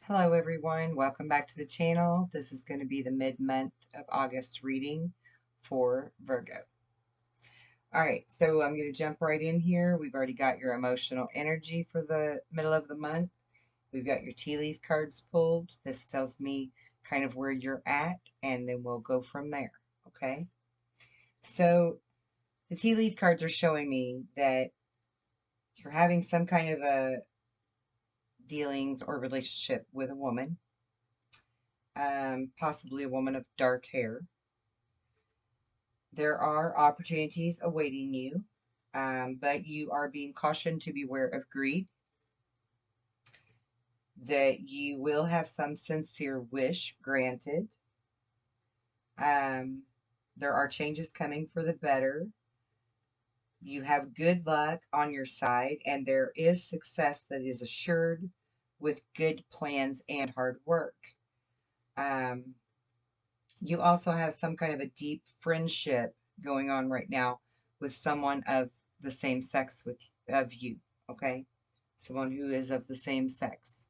Hello everyone, welcome back to the channel. This is going to be the mid-month of August reading for Virgo. Alright, so I'm going to jump right in here. We've already got your emotional energy for the middle of the month. We've got your tea leaf cards pulled. This tells me kind of where you're at, and then we'll go from there, okay? So the tea leaf cards are showing me that you're having some kind of a dealings or relationship with a woman. Possibly a woman of dark hair. There are opportunities awaiting you, but you are being cautioned to beware of greed, that you will have some sincere wish granted. There are changes coming for the better. You have good luck on your side, and there is success that is assured with good plans and hard work. You also have some kind of a deep friendship going on right now with someone of the same sex of you, okay? Someone who is of the same sex.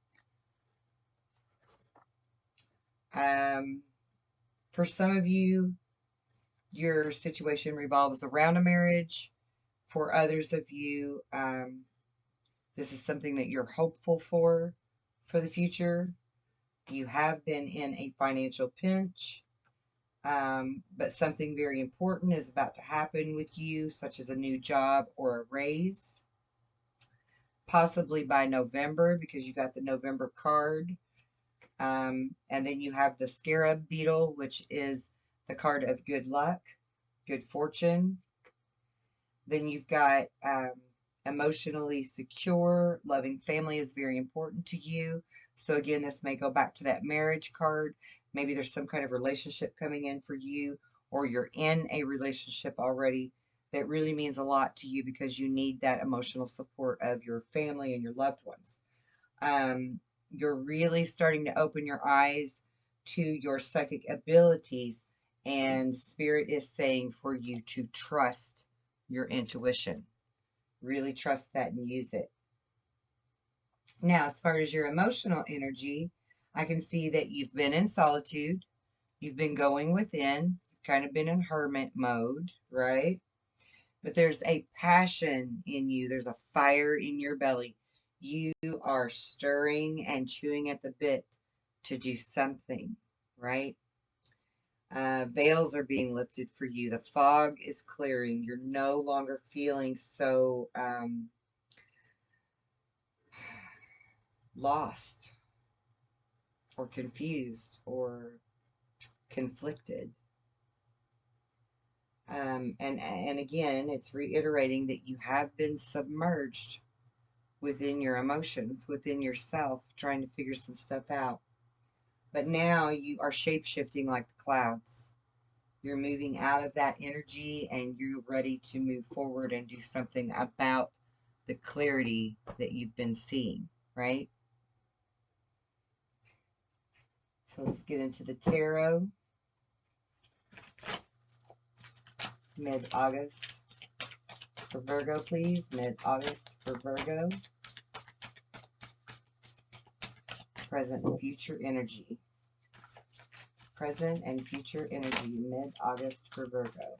For some of you, your situation revolves around a marriage. For others of you, this is something that you're hopeful for the future. You have been in a financial pinch. But something very important is about to happen with you, such as a new job or a raise, possibly by November, because you got the November card. And then you have the scarab beetle, which is the card of good luck, good fortune. Then you've got emotionally secure, loving family is very important to you. So again, this may go back to that marriage card. Maybe there's some kind of relationship coming in for you, or you're in a relationship already that really means a lot to you because you need that emotional support of your family and your loved ones. You're really starting to open your eyes to your psychic abilities, and Spirit is saying for you to trust your intuition. Really trust that and use it. Now, as far as your emotional energy, I can see that you've been in solitude. You've been going within. You've kind of been in hermit mode, right? But there's a passion in you. There's a fire in your belly. You are stirring and chewing at the bit to do something, right? Veils are being lifted for you. The fog is clearing. You're no longer feeling so lost or confused or conflicted. And again, it's reiterating that you have been submerged within your emotions, within yourself, trying to figure some stuff out. But now you are shape-shifting like the clouds. You're moving out of that energy and you're ready to move forward and do something about the clarity that you've been seeing, right? So let's get into the tarot. Mid-August for Virgo, please. Mid-August for Virgo. Present and future energy. Present and future energy. Mid-August for Virgo.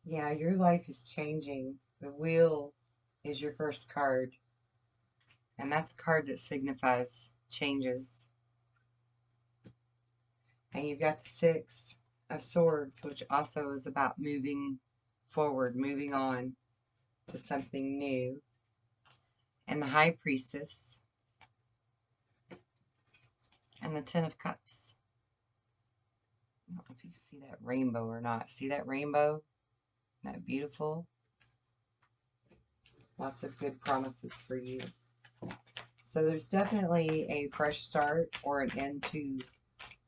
Yeah, your life is changing. The wheel is your first card, and that's a card that signifies changes. And you've got the Six of Swords, which also is about moving forward, moving on to something new. And the High Priestess and the Ten of Cups. I don't know if you see that rainbow or not. See that rainbow? Isn't that beautiful? Lots of good promises for you. So there's definitely a fresh start or an end to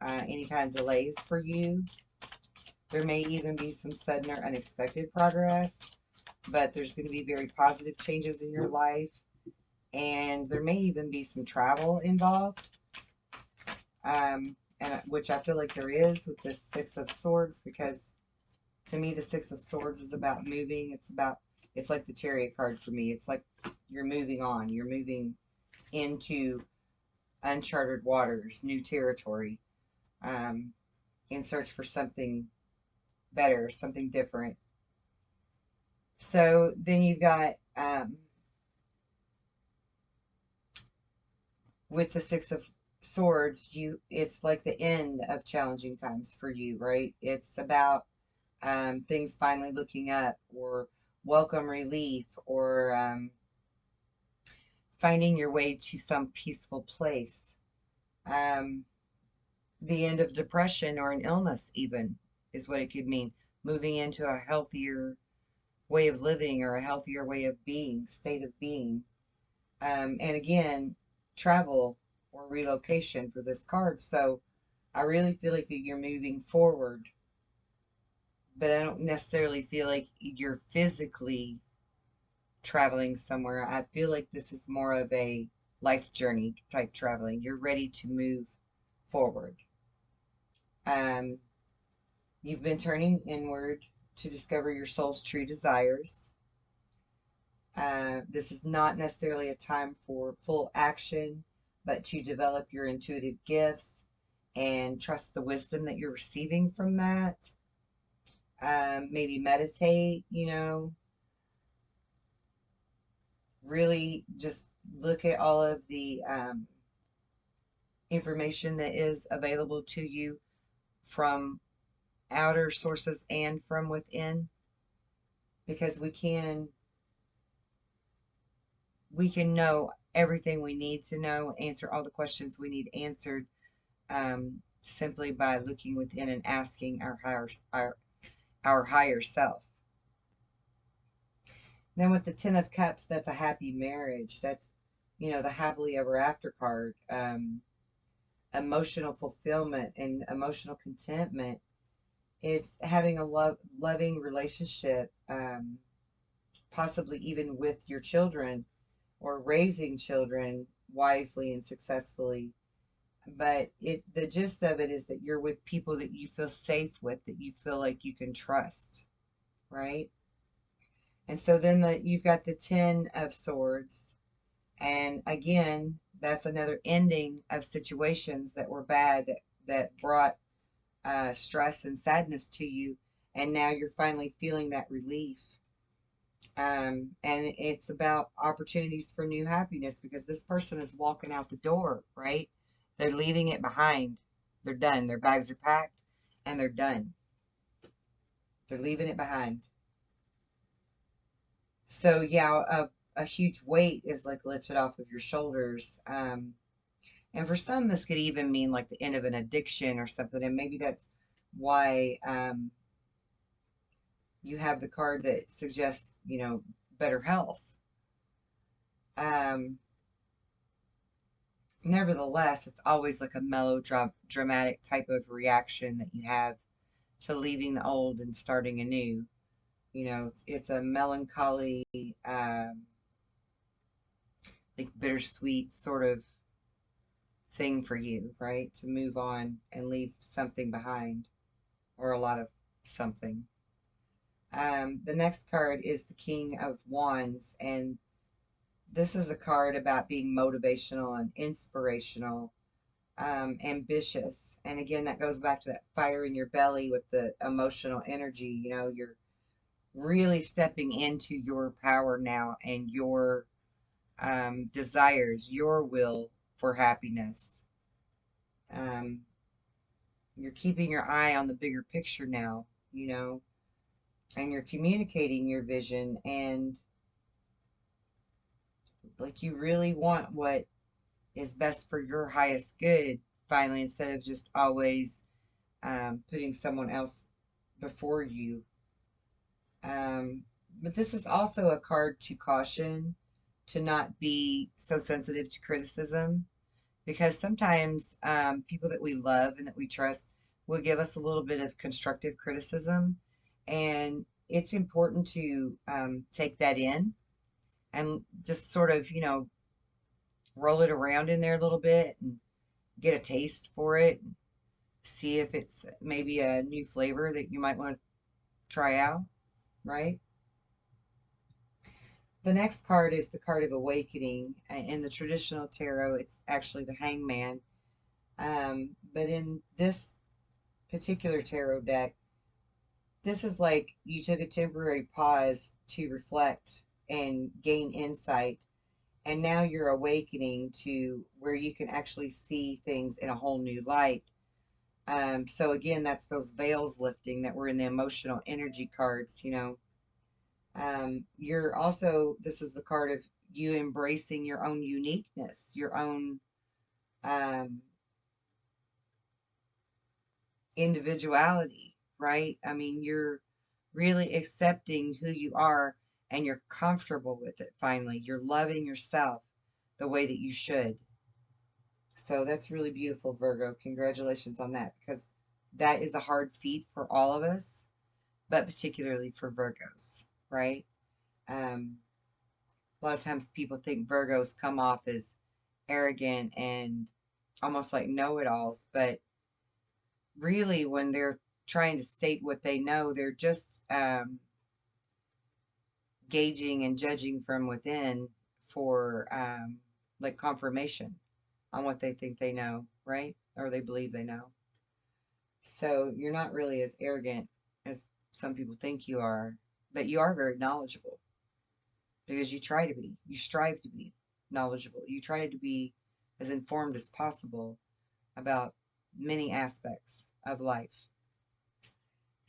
any kind of delays for you. There may even be some sudden or unexpected progress, but there's going to be very positive changes in your life, and there may even be some travel involved, and which I feel like there is with this Six of Swords, because to me the Six of Swords is about moving. It's like the Chariot card for me. It's like you're moving on. You're moving into uncharted waters, new territory, um, in search for something better, something different. So then you've got with the Six of Swords, it's like the end of challenging times for you, right? It's about things finally looking up, or welcome relief, or finding your way to some peaceful place. Um, the end of depression or an illness, even, is what it could mean. Moving into a healthier way of living, or a healthier way of being, state of being. And again, travel or relocation for this card. So I really feel like that you're moving forward, but I don't necessarily feel like you're physically traveling somewhere. I feel like this is more of a life journey type traveling. You're ready to move forward. Um, you've been turning inward to discover your soul's true desires. This is not necessarily a time for full action, but to develop your intuitive gifts and trust the wisdom that you're receiving from that. Maybe meditate, really just look at all of the information that is available to you from outer sources and from within, because we can know everything we need to know, answer all the questions we need answered, simply by looking within and asking our higher self. Then with the Ten of Cups, that's a happy marriage. That's the happily ever after card. Emotional fulfillment and emotional contentment. It's having a loving relationship, possibly even with your children, or raising children wisely and successfully. But the gist of it is that you're with people that you feel safe with, that you feel like you can trust, right? And so then you've got the Ten of Swords, and again, that's another ending of situations that were bad, that brought stress and sadness to you, and now you're finally feeling that relief. And it's about opportunities for new happiness, because this person is walking out the door, right? They're leaving it behind. They're done. Their bags are packed and they're done. They're leaving it behind. So, yeah, a huge weight is like lifted off of your shoulders. And for some, this could even mean like the end of an addiction or something. And maybe that's why you have the card that suggests, better health. Um, Nevertheless, it's always like a melodramatic type of reaction that you have to leaving the old and starting anew. It's a melancholy, like bittersweet sort of thing for you, right? To move on and leave something behind, or a lot of something. The next card is the King of Wands, and this is a card about being motivational and inspirational, ambitious. And again, that goes back to that fire in your belly with the emotional energy. You're really stepping into your power now and your desires, your will for happiness. Um, you're keeping your eye on the bigger picture now, you know, and you're communicating your vision, and like you really want what is best for your highest good finally, instead of just always putting someone else before you. Um, but this is also a card to caution to not be so sensitive to criticism, because sometimes people that we love and that we trust will give us a little bit of constructive criticism. And it's important to take that in and just sort of, roll it around in there a little bit and get a taste for it. See if it's maybe a new flavor that you might want to try out, right? The next card is the card of awakening. In the traditional tarot, it's actually the hangman. But in this particular tarot deck, this is like you took a temporary pause to reflect and gain insight. And now you're awakening to where you can actually see things in a whole new light. So again, that's those veils lifting that were in the emotional energy cards, You're also, this is the card of you embracing your own uniqueness, your own um, individuality, right? I mean, you're really accepting who you are and you're comfortable with it finally. You're loving yourself the way that you should. So that's really beautiful, Virgo. Congratulations on that, because that is a hard feat for all of us, but particularly for Virgos, right? Um, a lot of times people think Virgos come off as arrogant and almost like know-it-alls, but really when they're trying to state what they know, they're just gauging and judging from within for like confirmation on what they think they know, right? Or they believe they know. So you're not really as arrogant as some people think you are, but you are very knowledgeable because you try to be. You strive to be knowledgeable. You try to be as informed as possible about many aspects of life.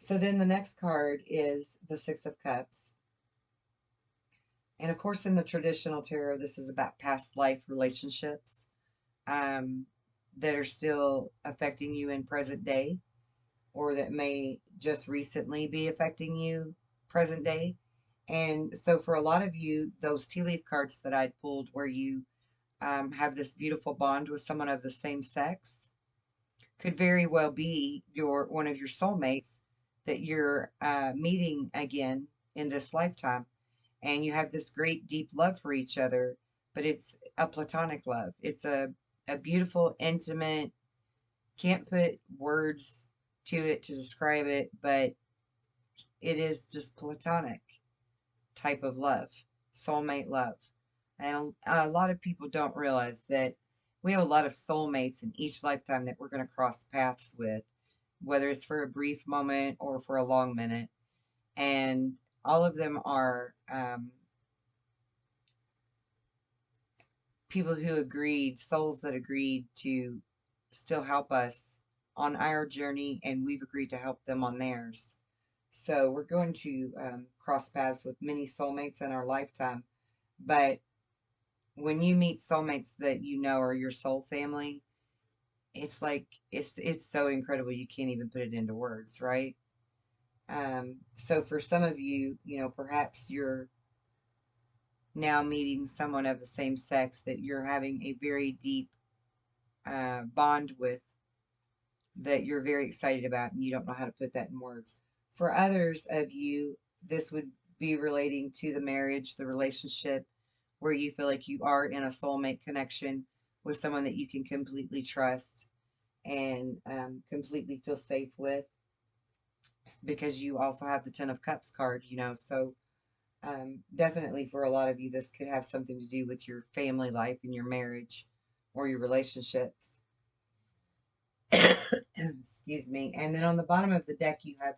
So then the next card is the Six of Cups. And of course, in the traditional tarot, this is about past life relationships um, that are still affecting you in present day, or that may just recently be affecting you present day. And so, for a lot of you, those tea leaf cards that I'd pulled, where you have this beautiful bond with someone of the same sex, could very well be one of your soulmates that you're meeting again in this lifetime, and you have this great deep love for each other, but it's a platonic love. It's a beautiful, intimate, can't put words to it to describe it, but it is just platonic type of love, soulmate love. And a lot of people don't realize that we have a lot of soulmates in each lifetime that we're going to cross paths with, whether it's for a brief moment or for a long minute. And all of them are people who agreed, souls that agreed to still help us on our journey, and we've agreed to help them on theirs. So we're going to cross paths with many soulmates in our lifetime. But when you meet soulmates that you know are your soul family, it's like it's so incredible you can't even put it into words, right? So for some of you, perhaps you're now meeting someone of the same sex that you're having a very deep bond with, that you're very excited about, and you don't know how to put that in words. For others of you, this would be relating to the marriage, the relationship, where you feel like you are in a soulmate connection with someone that you can completely trust and completely feel safe with, because you also have the Ten of Cups card, so definitely for a lot of you, this could have something to do with your family life and your marriage or your relationships. Excuse me. And then on the bottom of the deck, you have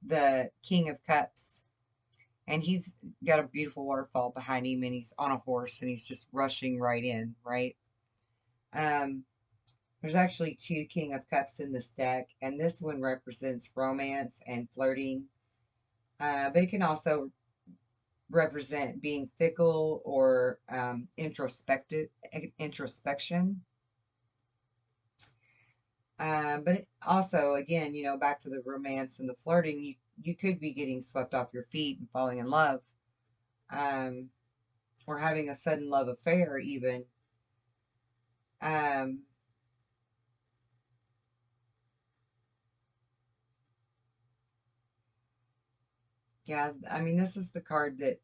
the King of Cups. And he's got a beautiful waterfall behind him, and he's on a horse, and he's just rushing right in, right? Um, there's actually two King of Cups in this deck, and this one represents romance and flirting. But it can also represent being fickle or introspection. But also, again, back to the romance and the flirting, you could be getting swept off your feet and falling in love, um, or having a sudden love affair, even. Um, yeah, I mean, this is the card that,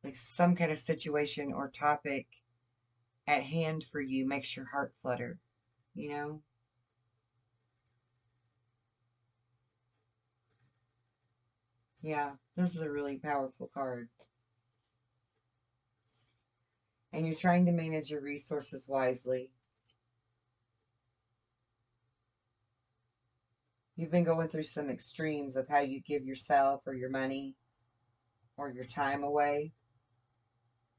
like, some kind of situation or topic at hand for you makes your heart flutter, you know? Yeah, this is a really powerful card. And you're trying to manage your resources wisely. You've been going through some extremes of how you give yourself or your money or your time away.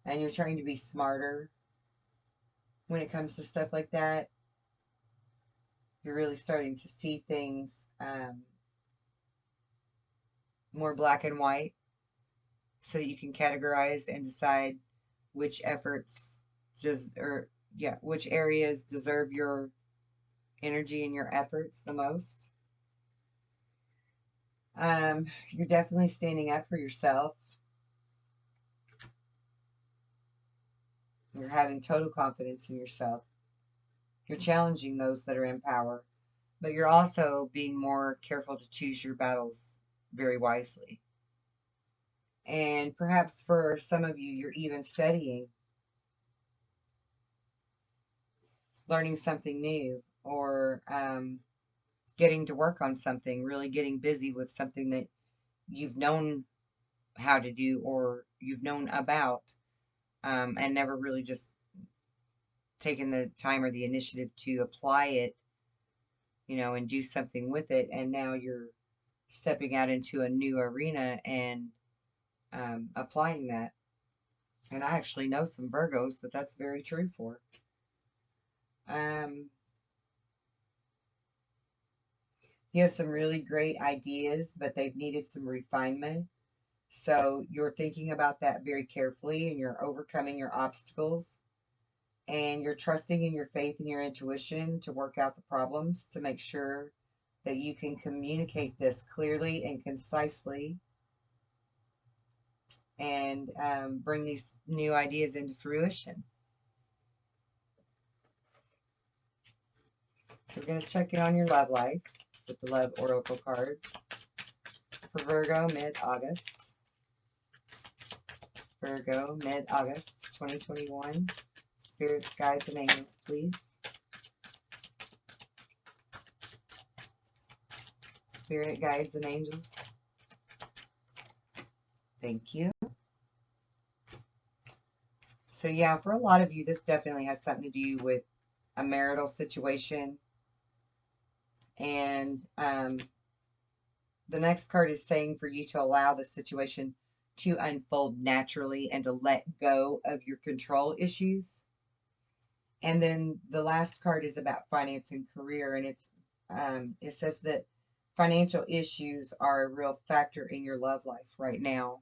And you're trying to be smarter when it comes to stuff like that. You're really starting to see things more black and white so that you can categorize and decide which efforts which areas deserve your energy and your efforts the most. You're definitely standing up for yourself. You're having total confidence in yourself. You're challenging those that are in power, but you're also being more careful to choose your battles very wisely. And perhaps for some of you, you're even studying, learning something new, or getting to work on something, really getting busy with something that you've known how to do or you've known about, and never really just taken the time or the initiative to apply it, and do something with it. And now you're stepping out into a new arena and applying that. And I actually know some Virgos that's very true for. Um, you have some really great ideas, but they've needed some refinement. So you're thinking about that very carefully, and you're overcoming your obstacles, and you're trusting in your faith and your intuition to work out the problems, to make sure that you can communicate this clearly and concisely, and bring these new ideas into fruition. So we're going to check in on your love life with the Love Oracle cards for Virgo mid-August. Virgo mid-August 2021. Spirits, guides, and angels, please. Spirit, guides, and angels. Thank you. So yeah, for a lot of you, this definitely has something to do with a marital situation. And the next card is saying for you to allow the situation to unfold naturally and to let go of your control issues. And then the last card is about finance and career, and it says that financial issues are a real factor in your love life right now.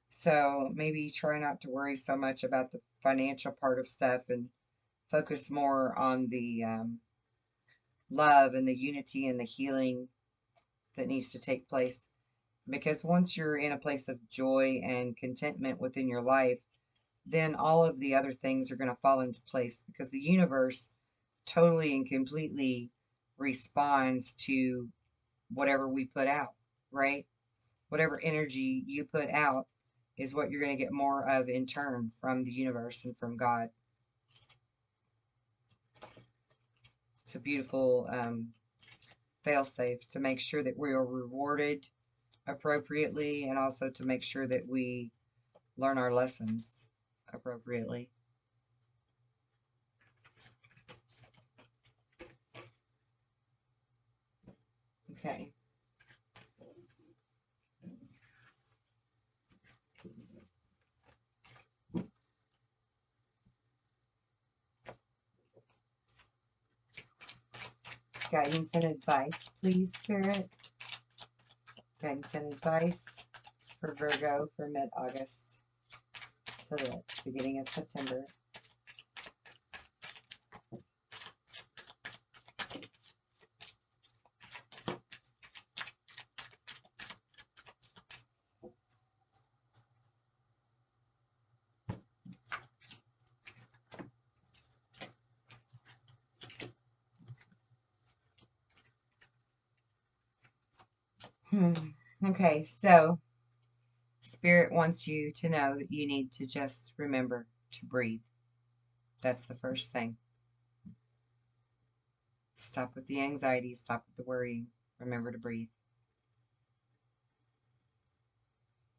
So maybe try not to worry so much about the financial part of stuff and focus more on the love and the unity and the healing that needs to take place. Because once you're in a place of joy and contentment within your life, then all of the other things are going to fall into place, because the universe totally and completely responds to whatever we put out, right? Whatever energy you put out is what you're going to get more of in turn from the universe and from God. It's a beautiful fail-safe to make sure that we are rewarded appropriately, and also to make sure that we learn our lessons appropriately. Okay. Guidance and advice, please, Spirit. Guidance and advice for Virgo for mid-August to the beginning of September. Okay, so Spirit wants you to know that you need to just remember to breathe. That's the first thing. Stop with the anxiety, stop with the worrying. Remember to breathe.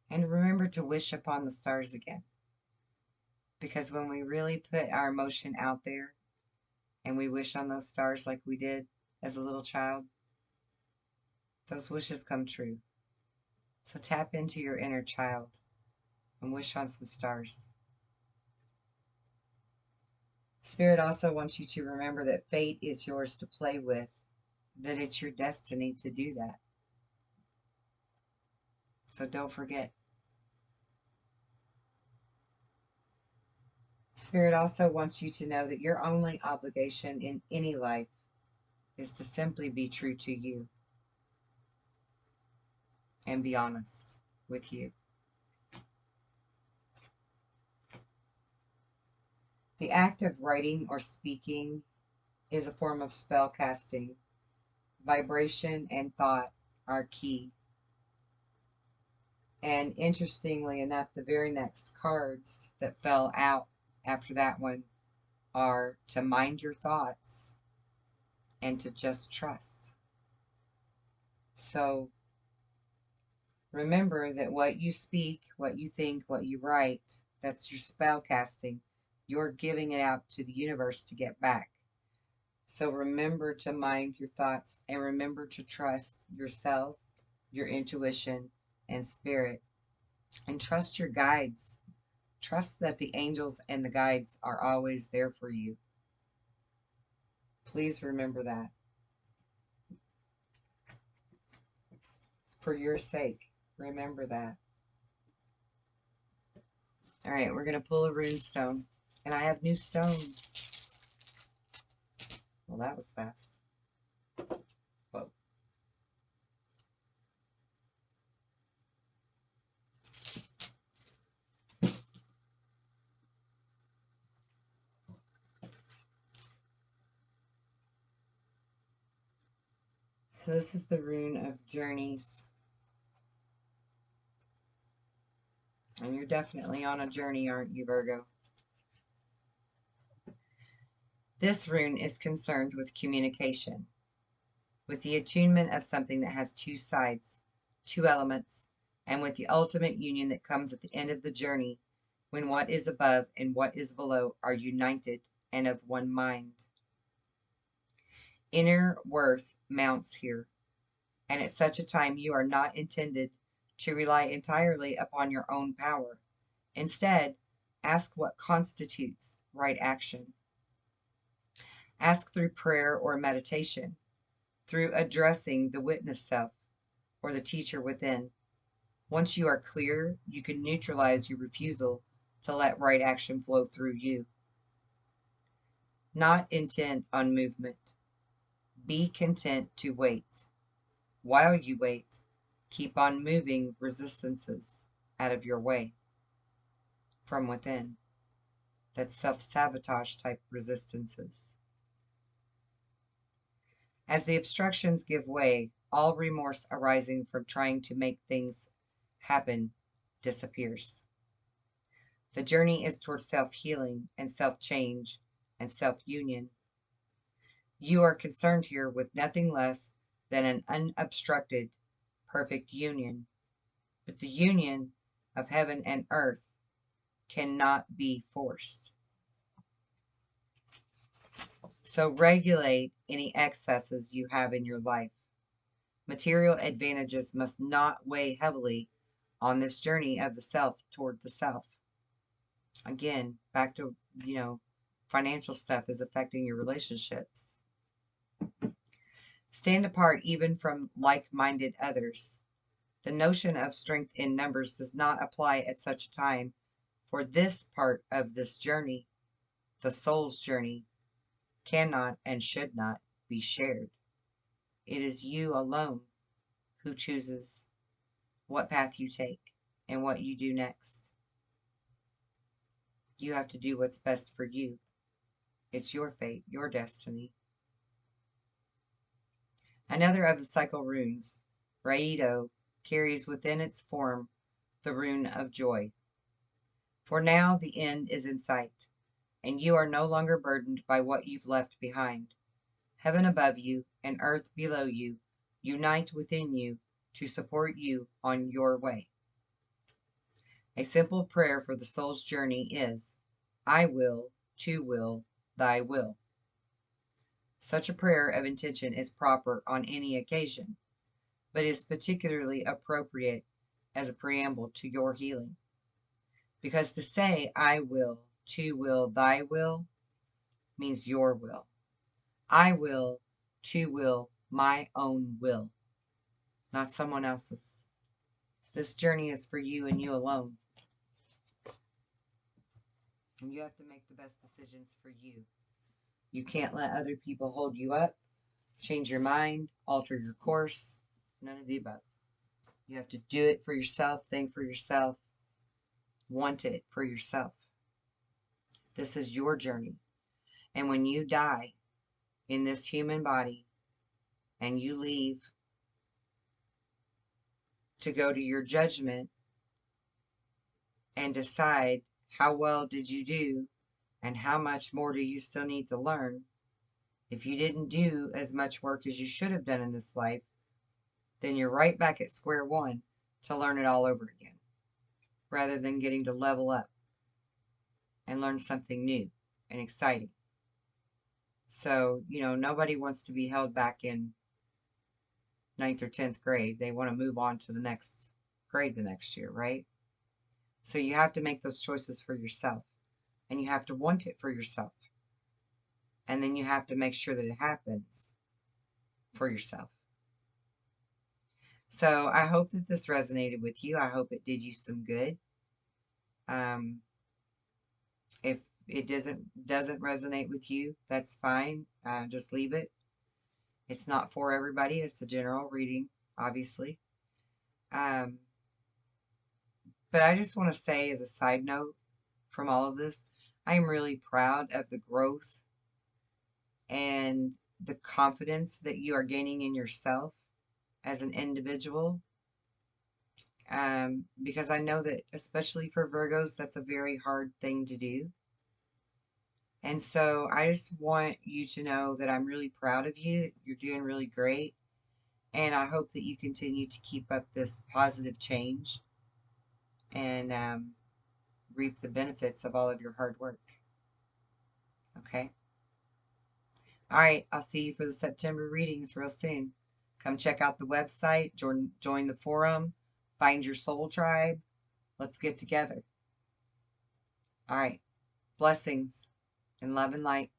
And remember to wish upon the stars again. Because when we really put our emotion out there and we wish on those stars like we did as a little child, those wishes come true. So tap into your inner child and wish on some stars. Spirit also wants you to remember that fate is yours to play with, that it's your destiny to do that. So don't forget. Spirit also wants you to know that your only obligation in any life is to simply be true to you and be honest with you. The act of writing or speaking is a form of spell casting. Vibration and thought are key. And interestingly enough, the very next cards that fell out after that one are to mind your thoughts and to just trust. So remember that what you speak, what you think, what you write, that's your spell casting. You're giving it out to the universe to get back. So remember to mind your thoughts and remember to trust yourself, your intuition, and spirit. And trust your guides. Trust that the angels and the guides are always there for you. Please remember that. For your sake, remember that. All right, we're going to pull a rune stone. And I have new stones. Well, that was fast. Whoa. So this is the rune of journeys. And you're definitely on a journey, aren't you, Virgo? This rune is concerned with communication, with the attunement of something that has two sides, two elements, and with the ultimate union that comes at the end of the journey, when what is above and what is below are united and of one mind. Inner worth mounts here, and at such a time you are not intended to rely entirely upon your own power. Instead, ask what constitutes right action. Ask through prayer or meditation, through addressing the witness self or the teacher within. Once you are clear, you can neutralize your refusal to let right action flow through you. Not intent on movement. Be content to wait. While you wait, keep on moving resistances out of your way from within. That's self-sabotage type resistances. As the obstructions give way, all remorse arising from trying to make things happen disappears. The journey is towards self-healing and self-change and self-union. You are concerned here with nothing less than an unobstructed, perfect union. But the union of heaven and earth cannot be forced. So regulate any excesses you have in your life. Material advantages must not weigh heavily on this journey of the self toward the self. Again, back to, financial stuff is affecting your relationships. Stand apart even from like-minded others. The notion of strength in numbers does not apply at such a time, for this part of this journey, the soul's journey, cannot and should not be shared. It is you alone who chooses what path you take and what you do next. You have to do what's best for you. It's your fate, your destiny. Another of the cycle runes, Raido, carries within its form the rune of joy. For now the end is in sight, and you are no longer burdened by what you've left behind. Heaven above you and earth below you unite within you to support you on your way. A simple prayer for the soul's journey is, I will, to will, thy will. Such a prayer of intention is proper on any occasion, but is particularly appropriate as a preamble to your healing. Because to say, I will, to will, thy will, means your will. I will, to will, my own will, not someone else's. This journey is for you and you alone. And you have to make the best decisions for you. You can't let other people hold you up, change your mind, alter your course. None of the above. You have to do it for yourself, think for yourself, want it for yourself. This is your journey. And when you die in this human body and you leave to go to your judgment and decide how well did you do and how much more do you still need to learn, if you didn't do as much work as you should have done in this life, then you're right back at square one to learn it all over again, rather than getting to level up and learn something new and exciting. So, nobody wants to be held back in 9th or 10th grade. They want to move on to the next grade the next year, right? So you have to make those choices for yourself, and you have to want it for yourself. And then you have to make sure that it happens for yourself. So I hope that this resonated with you. I hope it did you some good. If it doesn't resonate with you, that's fine. Just leave it. It's not for everybody. It's a general reading, obviously. But I just want to say, as a side note from all of this, I am really proud of the growth and the confidence that you are gaining in yourself as an individual. Because I know that, especially for Virgos, that's a very hard thing to do. And so I just want you to know that I'm really proud of you. You're doing really great. And I hope that you continue to keep up this positive change and reap the benefits of all of your hard work. Okay? All right. I'll see you for the September readings real soon. Come check out the website, join the forum, find your soul tribe. Let's get together. All right. Blessings and love and light.